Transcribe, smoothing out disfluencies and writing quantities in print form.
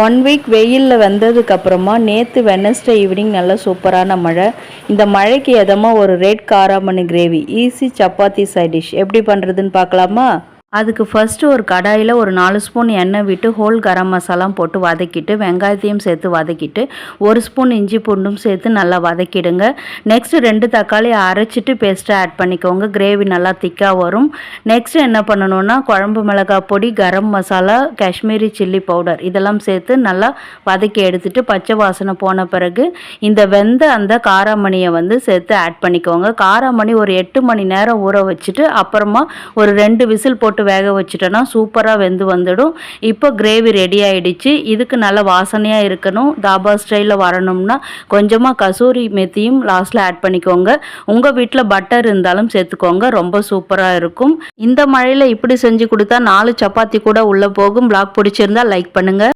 1 week வெயிலில் வந்ததுக்கப்புறமா நேற்று வெனஸ்டே ஈவினிங் நல்ல சூப்பரான மழை. இந்த மழைக்கு எதமாக ஒரு ரெட் காராமணி gravy easy chapati side dish எப்படி பண்ணுறதுன்னு பார்க்கலாமா? அதுக்கு ஃபஸ்ட்டு ஒரு கடாயில் ஒரு 4 ஸ்பூன் எண்ணெய் விட்டு ஹோல் கரம் மசாலா போட்டு வதக்கிட்டு வெங்காயத்தையும் சேர்த்து வதக்கிட்டு 1 ஸ்பூன் இஞ்சி பூண்டும் சேர்த்து நல்லா வதக்கிடுங்க. நெக்ஸ்ட்டு 2 தக்காளி அரைச்சிட்டு பேஸ்ட்டை ஆட் பண்ணிக்கோங்க. கிரேவி நல்லா திக்காக வரும். நெக்ஸ்ட்டு என்ன பண்ணணுன்னா குழம்பு மிளகாய் பொடி, கரம் மசாலா, காஷ்மீரி சில்லி பவுடர் இதெல்லாம் சேர்த்து நல்லா வதக்கி எடுத்துட்டு பச்சை வாசனை போன பிறகு இந்த அந்த காராமணியை சேர்த்து ஆட் பண்ணிக்கோங்க. காராமணி ஒரு 8 மணி நேரம் ஊற வச்சுட்டு அப்புறமா ஒரு 2 விசில் போட்டு வேக வச்சுட்டோன்னா சூப்பராக வெந்து வந்துடும். இப்போ கிரேவி ரெடி ஆகிடுச்சு. இதுக்கு நல்ல வாசனையாக இருக்கணும், தாபா ஸ்டைலில் வரணும்னா கொஞ்சமாக கசூரி மெத்தியும் லாஸ்ட்டில் ஆட் பண்ணிக்கோங்க. உங்கள் வீட்டில் பட்டர் இருந்தாலும் சேர்த்துக்கோங்க, ரொம்ப சூப்பராக இருக்கும். இந்த மழையில் இப்படி செஞ்சு கொடுத்தா 4 சப்பாத்தி கூட உள்ளே போகும். பிளாக் பிடிச்சிருந்தா லைக் பண்ணுங்கள்.